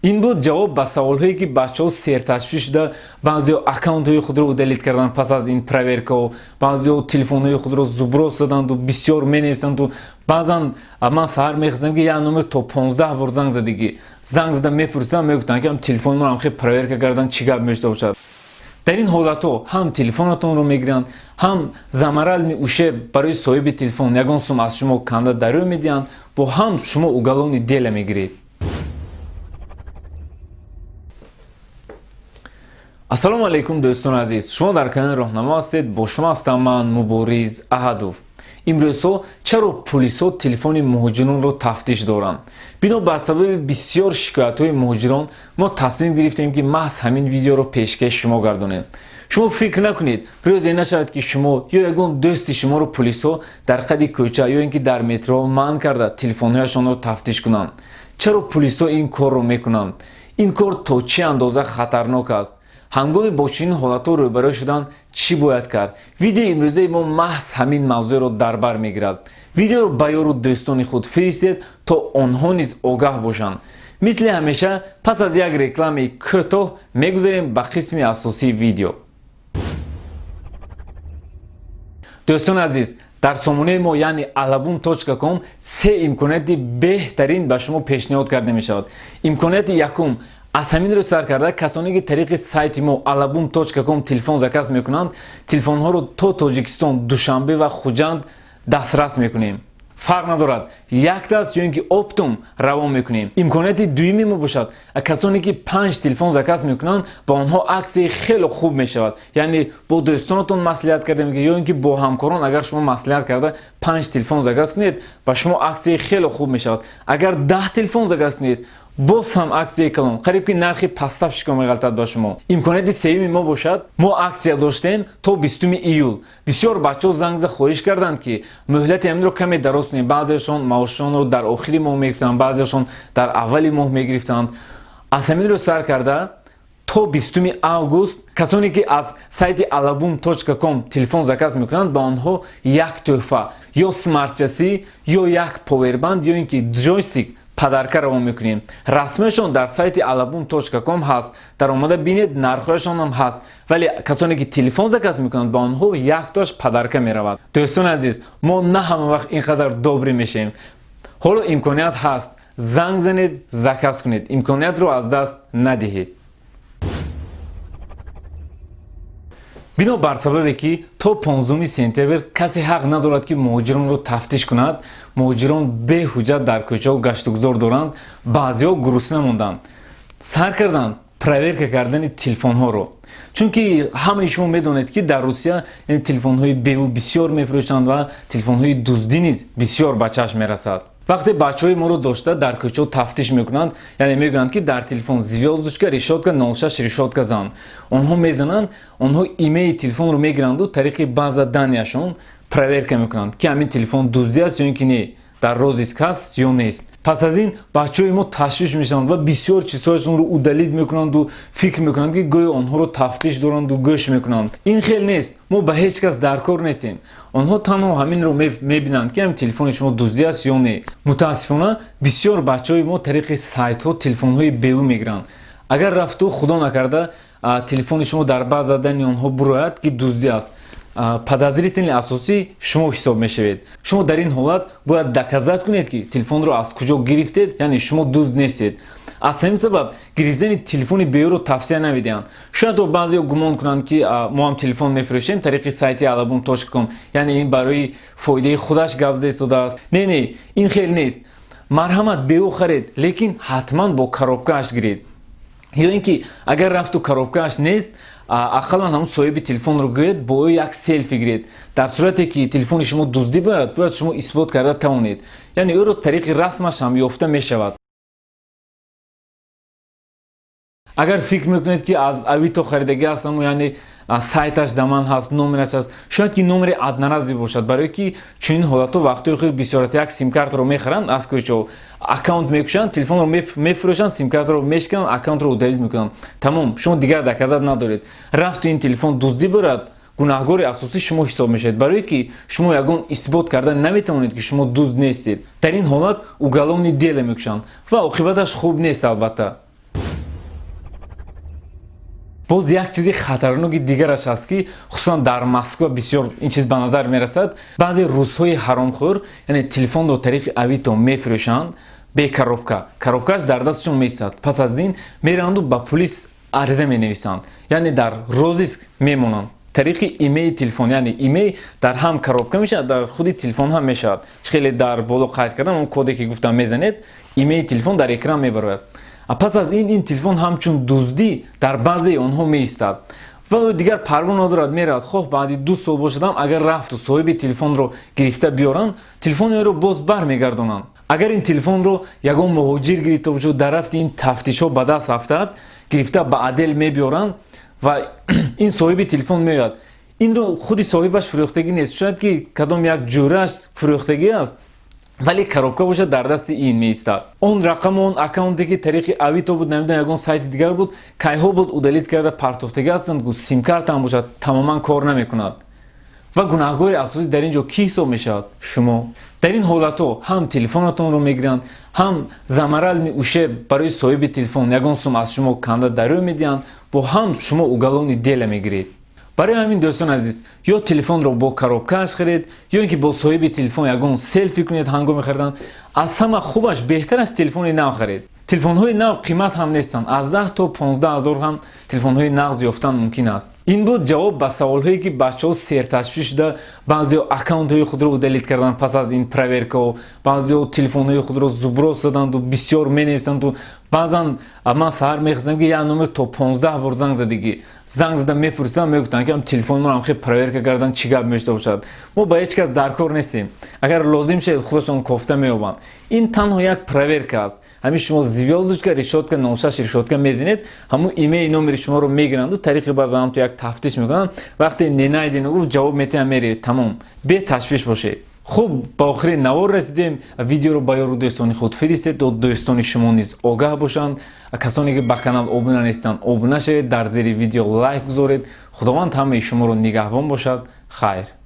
این بود جواب به سوالهایی که بچه‌ها سرتشویش شده، بعضیا اکانت‌های خود رو удалить کردن پس از این پروверка، بعضیا تلفن‌های خود رو زبرو زدند و بسیار می‌نویسند و بعضن من سحر می‌خواستم که یا نمبر تا 15 بار زنگ زدگی زنگ زدم می‌پرسیدم میگفتن که تلفن رو هم خیلی پروверка کردن چی گپ میشه باشد. در این حالت‌ها هم تلفنتون رو میگیرن، هم زمرال میوشه برای صاحب تلفن یگان سوم از شما کنده درو میدین، با هم شما уголовный дело میگیرید. السلام علیکم دوستان عزیز، شما در کانال راهنما هستید. با شما هستم من مبارز احدов. امروز چرا پلیس‌ها تلفن مهاجران رو تفتیش دارند؟ بنا بر سبب بسیار شکایت‌های مهاجران ما تصمیم گرفتیم که محض همین ویدیو رو پیشکش شما گردانیم. شما فکر نکنید روزی نشود که شما یا یگان دوست شما رو پلیس‌ها در قد کوچه یا اینکه در مترو منع کرده تلفن‌هایشان رو تفتیش کنند. چرا پلیس‌ها این کار رو میکنند؟ این کار تا چه اندازه خطرناک است؟ هنگامی با چنین حالت‌ها روبرو شدن چی باید کرد؟ ویدیو امروزه ما محض همین موضوع رو در بر میگیرد. ویدیو رو به یار و دوستان خود فرستید تا آنها نیز آگاه باشند. مثل همیشه پس از یک رکلام کوتاه میگذاریم به قسم اساسی ویدیو. دوستان عزیز، در سامانه ما یعنی alabum.com سه امکانات بهترین به شما پیشنهاد کرده می شود. امکانات یکم، از همین رو سر کرده کسانی که طریق سایت ما alabum.com تلفن زکس میکنند، تلفن ها رو تا تاجیکستان، دوشنبه و خوجند دسترس میکنیم. فرق ندارد یک دست یا اینکه اپتوم روان میکنیم. امکانات دومی ما باشد کسانی که 5 تلفن زکس میکنند با آنها عکس خیلی خوب میشود. یعنی با دوستانتون مصلحت کرده میگه یا اینکه با همکاران اگر شما مصلحت کرده 5 تلفن زکس کنید با شما عکس خیلی خوب میشود. اگر 10 تلفن زکس کنید باز هم اکسیه کلان قریب که نرخی پستفش که میغلطد با شما. امکانات سومی ما باشد ما اکسیه داشتیم تا 20 ایول. بسیار بچه‌ها زنگ خواهش کردند که مهلت همین رو کمی دراز کنید. بعضیشون معاششون رو در آخری ماه میگرفتند، بعضیشون در اولی ماه میگرفتند. از همین رو سر کرده تا 20 آگوست کسانی که از سایت alabum.com تلفن زکس میکنند با آنها یک تحفه یا سمارت چاسی یا یک پاوربند یا اینکه جویستیک پدرکه روان میکنیم. رسمشون در سایت alabum.com هست، در آمده بینید نرخشون هم هست، ولی کسانی که تلفن زکس میکنند با آنها یک تاش پدرکه میرود. دوستان عزیز، ما نه همه وقت اینقدر دابری میشیم. حالا امکانیت هست، زنگ زنید، زکس کنید. امکانیت رو از دست ندهید. بنا بر سببی که تا 15 سپتامبر کسی حق ندارد که مهاجران رو تفتیش کند. مهاجران به حجت در کوچه و گشت و گذار دارند. بعضیا گرسنه موندند. سر کردند проверка کردن تلفن ها رو. چون که همه شما میدونید که در روسیه این تلفن های بیو بسیار میفروشند و تلفن های دزدی نیز بسیار به چشم میرسد. وقتی بچهای ما رو داشته در کوچه تفتیش میکنند، یعنی میگویند که در تلفن звездочка решетка 06 решетка زن. آنها میزنند، آنها ایمیل تلفن رو میگیرند و طریق بازه دانیشون проверка میکنند که همین تلفن دزدی است یا اینکه نه، در روز ایسک است یا نیست. پس از این بچهای ما تشویش میشند و بسیار چیزهایشون رو удалить میکنند و فکر میکنند که گویا آنها رو تفتیش دارند و گوش میکنند. این خیلی نیست. ما به هیچ کس در کار نیستیم. آنها تنها همین رو میبینند که همین تلفن شما دزدی است یا نه. متاسفانه بسیار بچهای ما طریق سایت ها تلفن های بیو میگیرند. اگر رفت و خدا نکرده تلفن شما در باز دادن آنها براید که دزدی است، подозрительный اساسی شما حساب میشوید. شما در این حالت باید دکزات کنید که تلفن رو از کجا گرفتید، یعنی شما دزد نیستید. از همین سبب گرفتن تلفن بیو رو توصیه نمیدن. شاید بعضیا گمان کنند که ما هم تلفن میفروشیم طریق سایت alabum.com، یعنی این برای فایده خودش گپ زده است. نه، این خیلی نیست. مرحمت بیو خرید، لیکن حتما با коробкаش گیرید. یا اینکه اگر رفت و коробкаش نیست، اقلا هم صاحب تلفن رو گوید با او یک سلفی گیرید. در صورتی که تلفن شما دزدی باید شما اثبات کرده توانید، یعنی او رو طریق رسمش هم یافته می شود. اگر فکر میکنید که از اویتو خریدگی هستم، یعنی سایتش دامن هست، نمرش هست، شاید که نمره ادنرازی باشد، برای که چنین حالتو وقتی خیلی بسیار است یک سیم کارت رو میخرن از کوچه اکانت میکشن، تلفن رو میفروشن، سیم کارت رو میشکنن، اکانت رو удалить میکنن. تمام، شما دیگر دکزات ندارید. رفت این تلفن دزدی برد، گناهکار اساسی شما حساب میشید، برای که شما یگان اثبات کردن نمیتونید که شما دزد نیستید. در این حالت уголовный дело میکشن و عاقبتش خوب نیست. البته боз як чизи хатарноки дигараш аст ки хусусан дар Москва бисёр ин чиз ба назар мерасад. баъзе рӯзҳои ҳаромхӯр яъне телефонро тариқи авито мефурӯшанд бе коробка. Коробкаш дар дасташон меистад. Пас аз ин меранду ба пулис ариза менависанд, яъне дар розиск мемонанд. тариқи Imei телефон, яъне Imei дар ҳам коробка мешавад, дар худи телефон ҳам мешавад. хеле дар боло қайд кардан он коде ки гуфтам мезанед, Imei телефон дар экран мебарояд. пас аз ин телефон ҳамчун дуздӣ дар баъзеи онҳо меистад ва дигар парво надорад, меравад хоҳ баъди 2 сол бошадам агар рафту соҳиби телефонро гирифта биёранд, телефони онро боз бармегардонанд. агар ин телефонро ягон муҳоҷир гирифта бошад, дар рафти ин тафтишҳо ба даст афтад, гирифта ба адел мебиёранд ва ин соҳиби телефон меояд. инро худи соҳибаш фурӯхтагӣ нест, шояд ки кадом як ҷӯрааш фурӯхтагӣ аст, вале коробка бошад дар дасти ин меистад. он рақаму он аккаунте ки тариқи авито буд, намедонам ягон сайти дигар буд, кайҳо боз удалит карда партофтагӣ ҳастанд ки симкартам бошад, тамоман кор намекунад. ва гунаҳгори асосӣ дар ин ҷо ки ҳисоб мешавад? Шумо. дар ин ҳолатҳо ҳам телефонатонро мегиранд, ҳам замарал ушеб барои соҳиби телефон ягон сум аз шумо канда дарёй медиҳанд, бо ҳам шумо угалони дела мегиред. барои ҳамин дӯстон азиз, ё телефонро бо коробкааш харед, ё ин ки бо соҳиби телефон ягон селфи кунед ҳангоми харидан. аз ҳама хубаш беҳтараш телефони нав харед. телефонҳои нав қимат ҳам нестанд, аз 10 то 15 ҳазор ҳам телефонҳои нағз ёфтан мумкин аст. ин буд ҷавоб ба саволҳое ки бачаҳо серташвиш шуда, баъзеҳо аккаунтҳои худро удалит кардан пас аз ин проверкао, баъзеҳо телефонҳои худро зуброс заданду бисёр менависанду баъзан ман саҳар мехистам ки як номер то 15 бор занг задагӣ, занг зада мепурсидам, мегуфтанд ки телефонмонам хеле проверка кардан чӣ гап мешуда бошад. мо ба ҳеҷ кас дар кор нестем. агар лозим шавад худашон кофта меёбанд. ин танҳо як проверка аст. ҳамин шумо звёздочка, решотка, 06 решотка мезанед, ҳамун Imei номери шуморо мегиранду тариқи баъзан то як тафтиш мекунанд. вақте не найден гуфт ҷавоб метиҳам меравед, тамом, бе ташвиш бошед. хуб, ба охири навор расидем. видеоро ба ёру дӯстони худ фиристед то дӯстони шумо низ огаҳ бошанд. касоне ки ба канал обуна нестанд, обуна шавед, дар зери видео лайк гузоред. худованд ҳамаи шуморо нигаҳбон бошад. хайр.